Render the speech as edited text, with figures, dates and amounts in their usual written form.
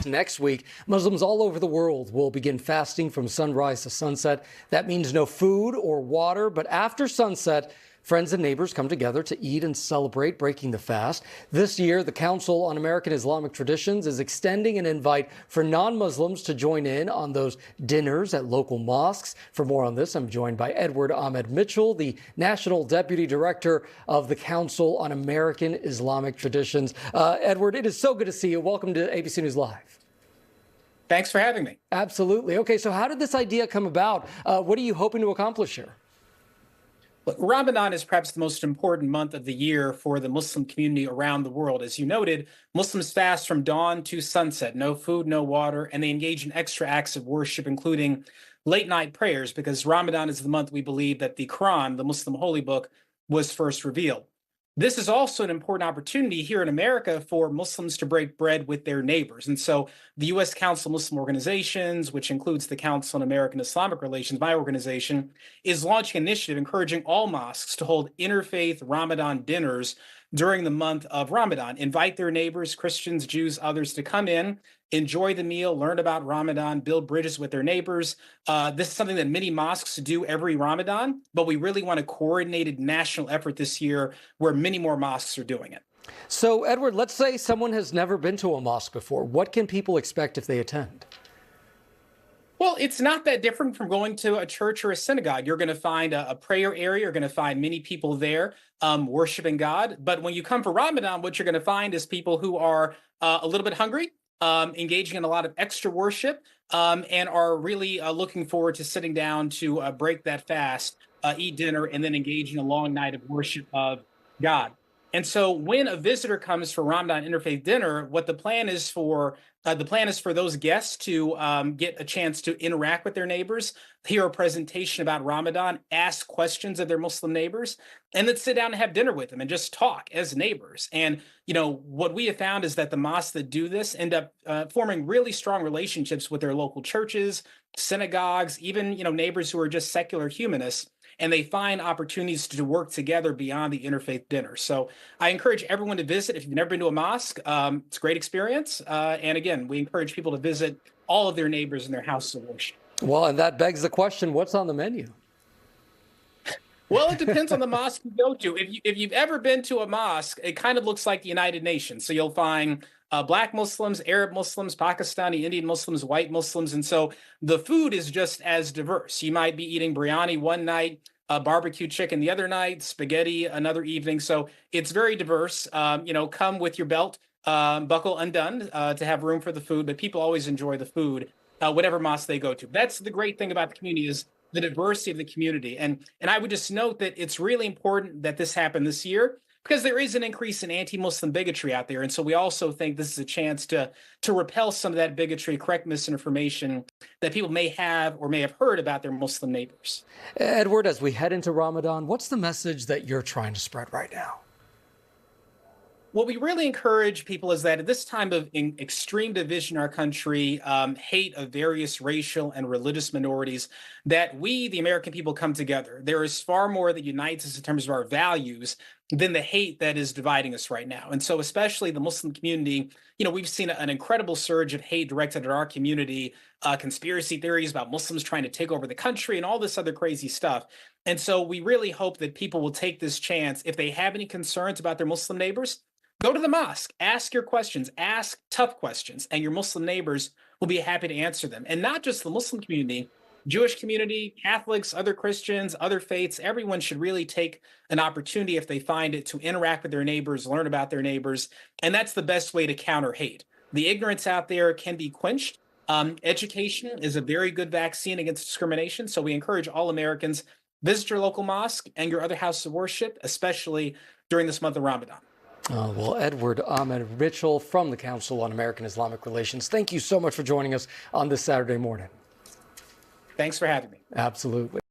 Next week, Muslims all over the world will begin fasting from sunrise to sunset. That means no food or water, but after sunset, friends and neighbors come together to eat and celebrate breaking the fast. This year, the Council on American Islamic Traditions is extending an invite for non-Muslims to join in on those dinners at local mosques. For more on this, I'm joined by Edward Ahmed Mitchell, the National Deputy Director of the Council on American Islamic Traditions. Edward, it is so good to see you. Welcome to ABC News Live. Thanks for having me. Absolutely. Okay, so how did this idea come about? What are you hoping to accomplish here? Look, Ramadan is perhaps the most important month of the year for the Muslim community around the world. As you noted, Muslims fast from dawn to sunset, no food, no water, and they engage in extra acts of worship, including late night prayers, because Ramadan is the month we believe that the Quran, the Muslim holy book, was first revealed. This is also an important opportunity here in America for Muslims to break bread with their neighbors. And so the U.S. Council of Muslim Organizations, which includes the Council on American Islamic Relations, my organization, is launching an initiative encouraging all mosques to hold interfaith Ramadan dinners during the month of Ramadan. Invite their neighbors, Christians, Jews, others to come in, enjoy the meal, learn about Ramadan, build bridges with their neighbors. This is something that many mosques do every Ramadan, but we really want a coordinated national effort this year where many more mosques are doing it. So, Edward, let's say someone has never been to a mosque before. What can people expect if they attend? Well, it's not that different from going to a church or a synagogue. You're going to find a prayer area. You're going to find many people there worshiping God. But when you come for Ramadan, what you're going to find is people who are a little bit hungry, engaging in a lot of extra worship, and are really looking forward to sitting down to break that fast, eat dinner, and then engage in a long night of worship of God. And so when a visitor comes for Ramadan Interfaith dinner, what the plan is for those guests to get a chance to interact with their neighbors, hear a presentation about Ramadan, ask questions of their Muslim neighbors, and then sit down and have dinner with them and just talk as neighbors. And, what we have found is that the mosques that do this end up forming really strong relationships with their local churches, synagogues, even, neighbors who are just secular humanists. And they find opportunities to work together beyond the interfaith dinner. So I encourage everyone to visit. If you've never been to a mosque, it's a great experience. And again, we encourage people to visit all of their neighbors in their houses of worship. Well, and that begs the question, what's on the menu? Well, it depends on the mosque you go to. If you've ever been to a mosque, it kind of looks like the United Nations. So you'll find Black Muslims, Arab Muslims, Pakistani, Indian Muslims, white Muslims. And so the food is just as diverse. You might be eating biryani one night, barbecue chicken the other night, spaghetti another evening. So it's very diverse. Come with your belt buckle undone to have room for the food. But people always enjoy the food, whatever mosque they go to. That's the great thing about the community is the diversity of the community. And I would just note that it's really important that this happened this year because there is an increase in anti-Muslim bigotry out there. And so we also think this is a chance to repel some of that bigotry, correct misinformation that people may have or may have heard about their Muslim neighbors. Edward, as we head into Ramadan, what's the message that you're trying to spread right now? What we really encourage people is that at this time of extreme division in our country, hate of various racial and religious minorities, that we, the American people, come together. There is far more that unites us in terms of our values than the hate that is dividing us right now. And so especially the Muslim community, we've seen an incredible surge of hate directed at our community, conspiracy theories about Muslims trying to take over the country and all this other crazy stuff. And so we really hope that people will take this chance. If they have any concerns about their Muslim neighbors, go to the mosque, ask your questions, ask tough questions, and your Muslim neighbors will be happy to answer them. And not just the Muslim community, Jewish community, Catholics, other Christians, other faiths, everyone should really take an opportunity if they find it to interact with their neighbors, learn about their neighbors. And that's the best way to counter hate. The ignorance out there can be quenched. Education is a very good vaccine against discrimination. So we encourage all Americans, visit your local mosque and your other houses of worship, especially during this month of Ramadan. Well, Edward Ahmed Mitchell from the Council on American Islamic Relations, thank you so much for joining us on this Saturday morning. Thanks for having me. Absolutely.